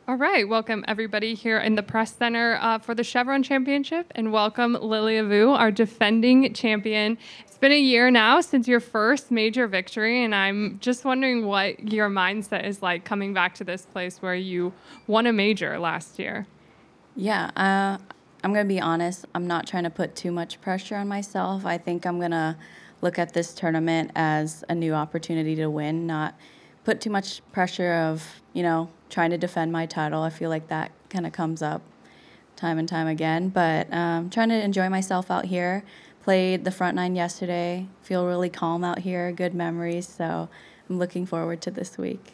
All right, welcome everybody here in the press center for the Chevron Championship, and welcome Lilia, our defending champion. It's been a year now since your first major victory, and I'm just wondering what your mindset is like coming back to this place where you won a major last year. Yeah, I'm going to be honest. I'm not trying to put too much pressure on myself. I think I'm going to look at this tournament as a new opportunity to win, not put too much pressure of, trying to defend my title. I feel like that kind of comes up time and time again. But trying to enjoy myself out here. Played the front nine yesterday. Feel really calm out here. Good memories. So I'm looking forward to this week.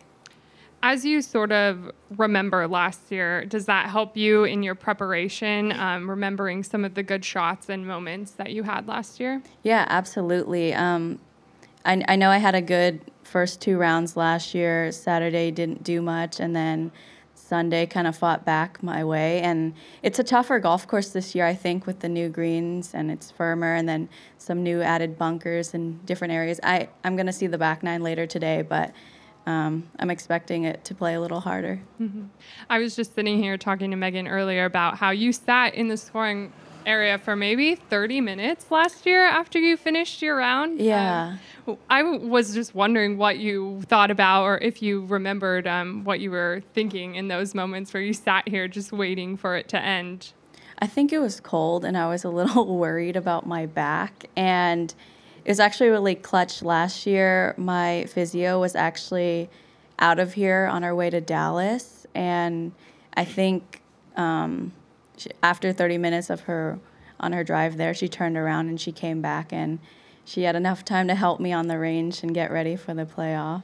As you sort of remember last year, does that help you in your preparation, remembering some of the good shots and moments that you had last year? Yeah, absolutely. I know I had a good first two rounds last year. Saturday didn't do much, and then Sunday kind of fought back my way. And it's a tougher golf course this year, I think, with the new greens, and it's firmer, and then some new added bunkers in different areas. I'm going to see the back nine later today, but I'm expecting it to play a little harder. Mm-hmm. I was just sitting here talking to Megan earlier about how you sat in the scoring area for maybe 30 minutes last year after you finished your round. Yeah. I was just wondering what you thought about, or if you remembered what you were thinking in those moments where you sat here just waiting for it to end. I think it was cold, and I was a little worried about my back, and it was actually really clutch last year. My physio was actually out of here on our way to Dallas, and I think after 30 minutes of her on her drive there, she turned around and she came back, and she had enough time to help me on the range and get ready for the playoff.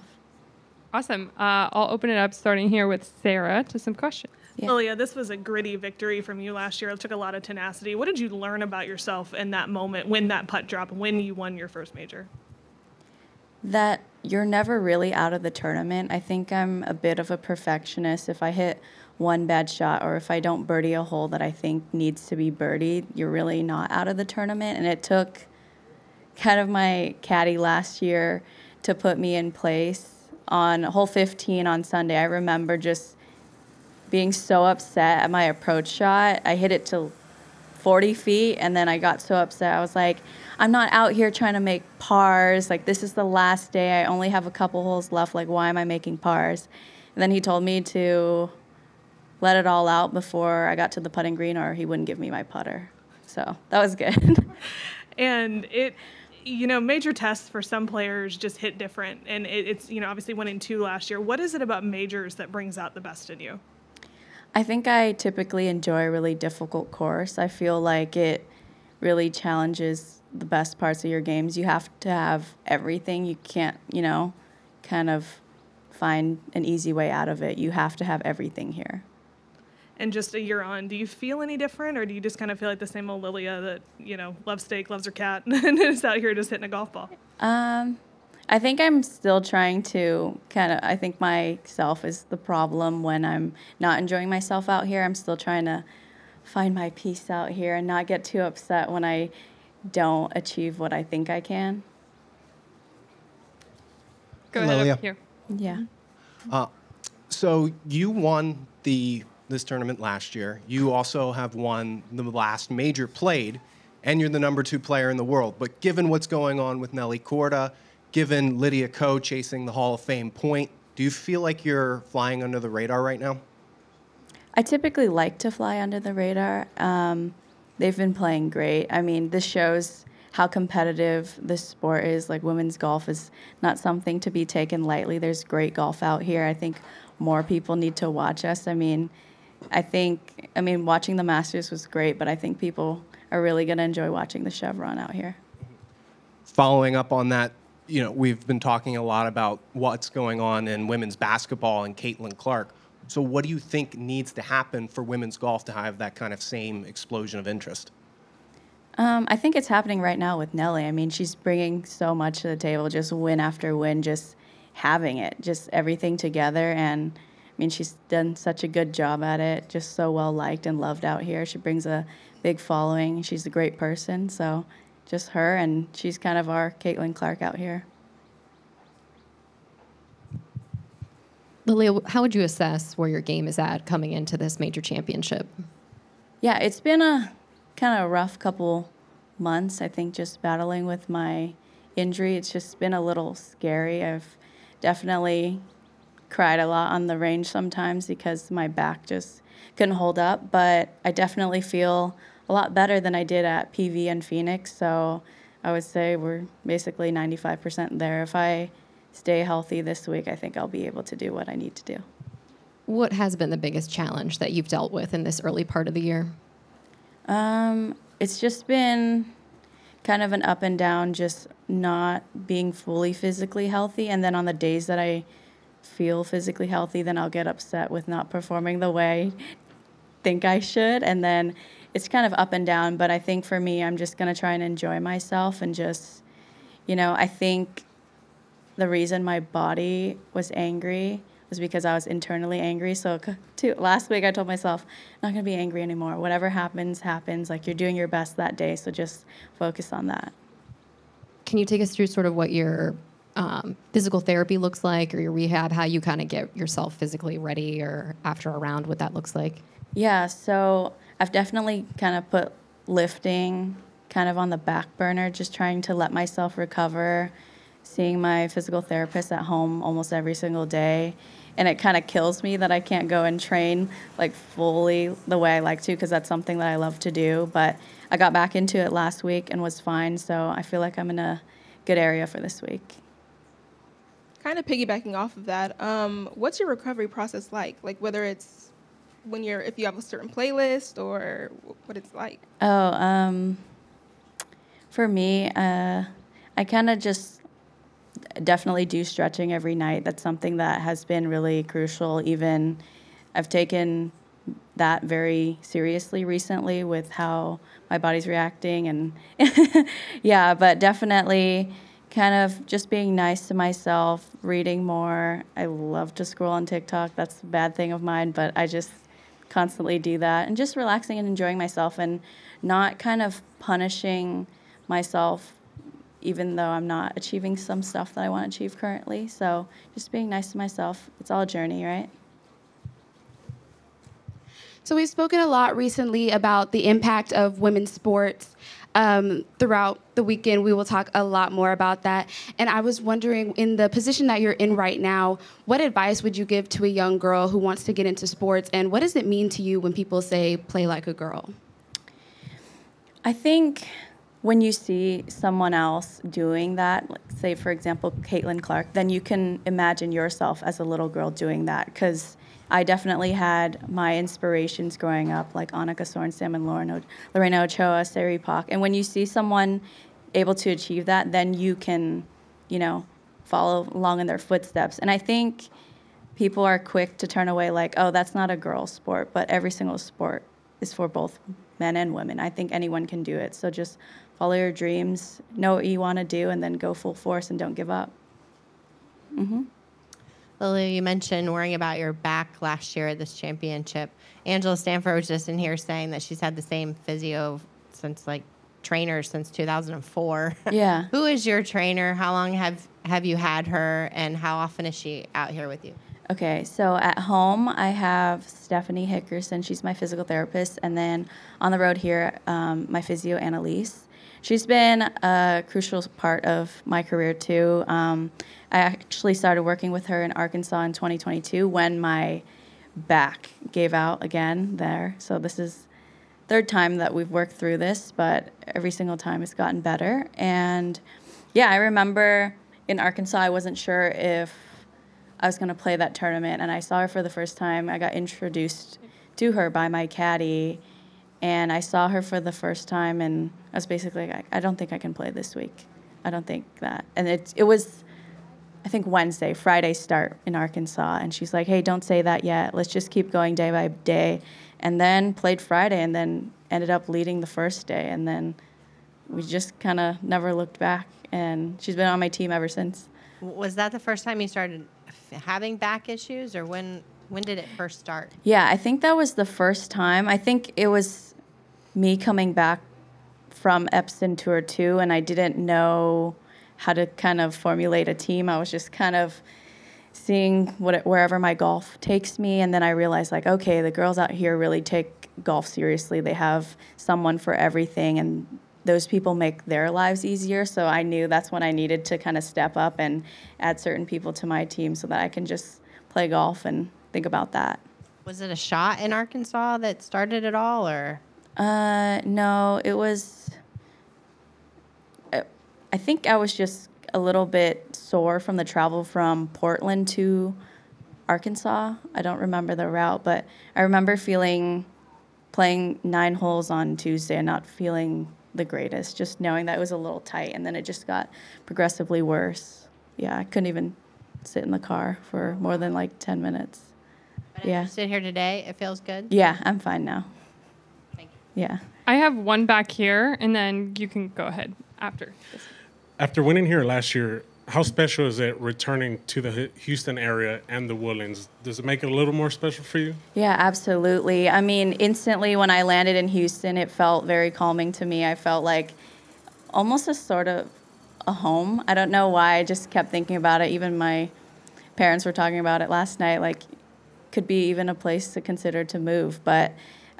Awesome. I'll open it up starting here with Sarah to some questions. Yeah. Lilia, this was a gritty victory from you last year. It took a lot of tenacity. What did you learn about yourself in that moment when that putt dropped, when you won your first major? That you're never really out of the tournament. I think I'm a bit of a perfectionist. If I hit one bad shot, or if I don't birdie a hole that I think needs to be birdied, you're really not out of the tournament. And it took kind of my caddy last year to put me in place. On hole 15 on Sunday, I remember just being so upset at my approach shot. I hit it to 40 feet, and then I got so upset. I was like, I'm not out here trying to make pars. Like, this is the last day. I only have a couple holes left. Like, why am I making pars? And then he told me to let it all out before I got to the putting green, or he wouldn't give me my putter. So that was good. And major tests for some players just hit different. And it's obviously winning 2 last year. What is it about majors that brings out the best in you? I think I typically enjoy a really difficult course. I feel like it really challenges the best parts of your games. You have to have everything. You can't, kind of find an easy way out of it. You have to have everything here. And just a year on, do you feel any different, or do you just kind of feel like the same old Lilia that, loves steak, loves her cat, and is out here just hitting a golf ball? I think I'm still trying to I think myself is the problem when I'm not enjoying myself out here. I'm still trying to find my peace out here and not get too upset when I don't achieve what I think I can. Go ahead Lilia. up here. Yeah. So you won this tournament last year. You also have won the last major played, and you're the number 2 player in the world. But given what's going on with Nelly Korda, given Lydia Ko chasing the Hall of Fame point, do you feel like you're flying under the radar right now? I typically like to fly under the radar. They've been playing great. I mean, this shows how competitive this sport is. Like, women's golf is not something to be taken lightly. There's great golf out here. I think more people need to watch us. watching the Masters was great, but I think people are really going to enjoy watching the Chevron out here. Following up on that, we've been talking a lot about what's going on in women's basketball and Caitlin Clark. So what do you think needs to happen for women's golf to have that kind of same explosion of interest? I think it's happening right now with Nelly. I mean, she's bringing so much to the table, just win after win, just having it, just everything together. And, she's done such a good job at it, just so well-liked and loved out here. She brings a big following. She's a great person, so just her, and she's kind of our Caitlin Clark out here. Lilia, how would you assess where your game is at coming into this major championship? Yeah, it's been a kind of rough couple months, I think, just battling with my injury. It's just been a little scary. I've definitely cried a lot on the range sometimes because my back just couldn't hold up, but I definitely feel a lot better than I did at PV and Phoenix, so I would say we're basically 95% there. If I stay healthy this week, I think I'll be able to do what I need to do. What has been the biggest challenge that you've dealt with in this early part of the year? It's just been kind of an up and down, just not being fully physically healthy. And then on the days that I feel physically healthy, then I'll get upset with not performing the way I think I should. And then it's kind of up and down. But I think for me, I'm just going to try and enjoy myself and just, I think the reason my body was angry was because I was internally angry. So last week I told myself, I'm not going to be angry anymore. Whatever happens, happens. Like, you're doing your best that day, so just focus on that. Can you take us through sort of what your physical therapy looks like, or your rehab, how you kind of get yourself physically ready, or after a round, what that looks like? Yeah, so I've definitely kind of put lifting kind of on the back burner, just trying to let myself recover, seeing my physical therapist at home almost every single day. And it kind of kills me that I can't go and train like fully the way I like to, because that's something that I love to do. But I got back into it last week and was fine, so I feel like I'm in a good area for this week. Kind of piggybacking off of that, what's your recovery process like? Like, whether it's if you have a certain playlist, or what it's like? For me, I kind of just definitely do stretching every night. That's something that has been really crucial. Even I've taken that very seriously recently with how my body's reacting, and yeah, but definitely kind of just being nice to myself, reading more. I love to scroll on TikTok. That's a bad thing of mine, but I just constantly do that, and just relaxing and enjoying myself and not kind of punishing myself even though I'm not achieving some stuff that I want to achieve currently. So just being nice to myself. It's all a journey, right? So we've spoken a lot recently about the impact of women's sports. Throughout the weekend, we will talk a lot more about that. And I was wondering, in the position that you're in right now, what advice would you give to a young girl who wants to get into sports? And what does it mean to you when people say, play like a girl? I think when you see someone else doing that, like say, for example, Caitlin Clark, then you can imagine yourself as a little girl doing that. Because I definitely had my inspirations growing up, like Annika Sorenstam and Lorena Ochoa, Sari Pak. And when you see someone able to achieve that, then you can, follow along in their footsteps. And I think people are quick to turn away like, oh, that's not a girl sport. But every single sport is for both men and women. I think anyone can do it. So just follow your dreams, know what you want to do, and then go full force and don't give up. Mm-hmm. Lilia, you mentioned worrying about your back last year at this championship. Angela Stanford was just in here saying that she's had the same physio trainer since 2004. Yeah. Who is your trainer? How long have you had her, and how often is she out here with you? Okay, so at home I have Stephanie Hickerson. She's my physical therapist. And then on the road here, my physio, Annalise. She's been a crucial part of my career, too. I actually started working with her in Arkansas in 2022 when my back gave out again there. So this is third time that we've worked through this, but every single time it's gotten better. And, yeah, I remember in Arkansas I wasn't sure if I was going to play that tournament, and I saw her for the first time. I got introduced to her by my caddy, and I saw her for the first time, and I was basically like, I don't think I can play this week. I don't think that. And it was, I think, Friday start in Arkansas, and she's like, hey, don't say that yet. Let's just keep going day by day. And then played Friday, and then ended up leading the first day, and then we just kind of never looked back, and she's been on my team ever since. Was that the first time you started having back issues, or when did it first start? Yeah, I think that was the first time. I think it was me coming back from Epson Tour 2, and I didn't know how to kind of formulate a team. I was just kind of seeing wherever my golf takes me. And then I realized, like, okay, the girls out here really take golf seriously. They have someone for everything, and those people make their lives easier. So I knew that's when I needed to kind of step up and add certain people to my team so that I can just play golf and think about that. Was it a shot in Arkansas that started it all, or? No, it was, I think I was just a little bit sore from the travel from Portland to Arkansas. I don't remember the route, but I remember playing 9 holes on Tuesday and not feeling the greatest, just knowing that it was a little tight, and then it just got progressively worse. Yeah, I couldn't even sit in the car for more than like 10 minutes. But as you sit here today, it feels good? Yeah, I'm fine now. Thank you. Yeah. I have one back here, and then you can go ahead after this. After winning here last year, how special is it returning to the Houston area and the Woodlands? Does it make it a little more special for you? Yeah, absolutely. I mean, instantly when I landed in Houston, it felt very calming to me. I felt like almost a sort of a home. I don't know why. I just kept thinking about it. Even my parents were talking about it last night, like could be even a place to consider to move. But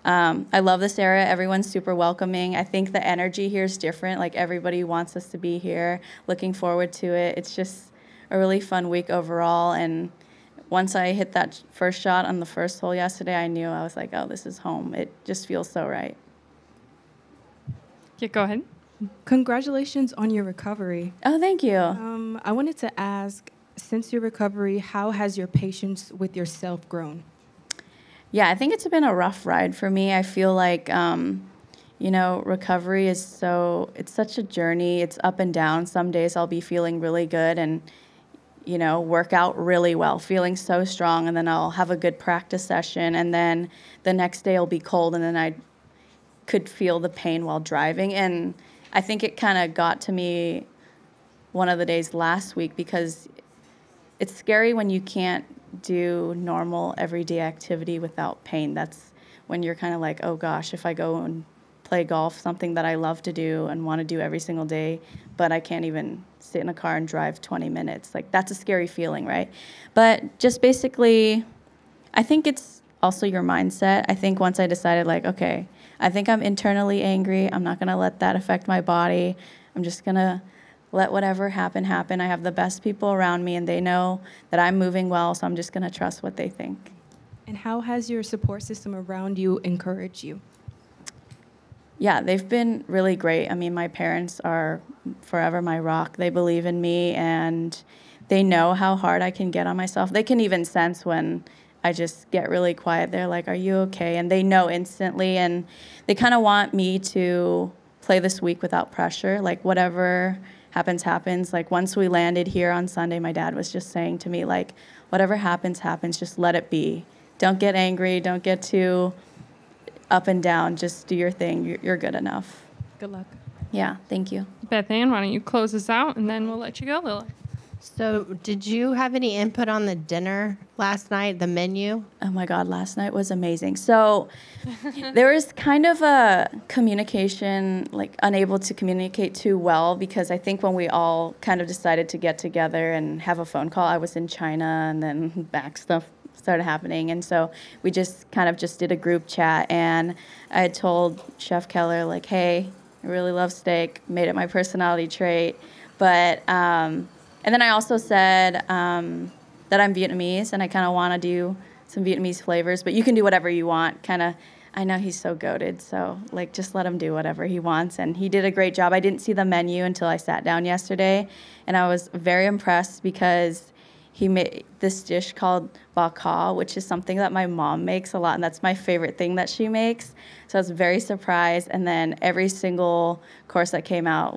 I love this area. Everyone's super welcoming. I think the energy here is different. Like everybody wants us to be here, looking forward to it. It's just a really fun week overall. And once I hit that first shot on the first hole yesterday, I knew, I was like, oh, this is home. It just feels so right. Yeah, go ahead. Congratulations on your recovery. Oh, thank you. I wanted to ask, since your recovery, how has your patience with yourself grown? Yeah, I think it's been a rough ride for me. I feel like, you know, recovery is it's such a journey. It's up and down. Some days I'll be feeling really good and, you know, work out really well, feeling so strong, and then I'll have a good practice session, and then the next day it'll be cold, and then I could feel the pain while driving. And I think it kind of got to me one of the days last week, because it's scary when you can't do normal everyday activity without pain. That's when you're kind of like, oh gosh, if I go and play golf, something that I love to do and want to do every single day, but I can't even sit in a car and drive 20 minutes. Like, that's a scary feeling, right? But just basically, I think it's also your mindset. I think once I decided, like, okay, I think I'm internally angry. I'm not going to let that affect my body. I'm just going to let whatever happen. I have the best people around me, and they know that I'm moving well, so I'm just going to trust what they think. And how has your support system around you encouraged you? Yeah, they've been really great. I mean, my parents are forever my rock. They believe in me, and they know how hard I can get on myself. They can even sense when I just get really quiet. They're like, are you okay? And they know instantly, and they kind of want me to play this week without pressure. Like, whatever happens. Like, once we landed here on Sunday, my dad was just saying to me, like, whatever happens, just let it be. Don't get angry. Don't get too up and down. Just do your thing. You're good enough. Good luck. Yeah, thank you. Beth Ann, why don't you close us out, and then we'll let you go, Lily. So did you have any input on the dinner last night, the menu? Oh my God, last night was amazing. So there was kind of a communication, like unable to communicate too well, because I think when we all kind of decided to get together and have a phone call, I was in China, and then back stuff started happening. And so we just kind of just did a group chat, and I had told Chef Keller, like, hey, I really love steak, made it my personality trait. But, and then I also said that I'm Vietnamese, and I kind of want to do some Vietnamese flavors, but you can do whatever you want. Kind of, I know he's so goated, so like just let him do whatever he wants. And he did a great job. I didn't see the menu until I sat down yesterday, and I was very impressed because he made this dish called bak ha, which is something that my mom makes a lot, and that's my favorite thing that she makes. So I was very surprised, and then every single course that came out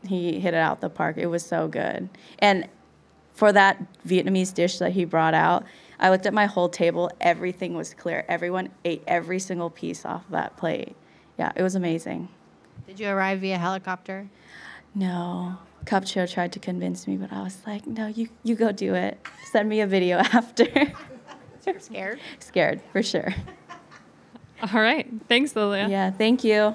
he hit it out the park. It was so good. And for that Vietnamese dish that he brought out, I looked at my whole table. Everything was clear. Everyone ate every single piece off that plate. Yeah, it was amazing. Did you arrive via helicopter? No. Cupcho tried to convince me, but I was like, no, you go do it. Send me a video after. You're scared? Scared, for sure. All right. Thanks, Lilia. Yeah, thank you.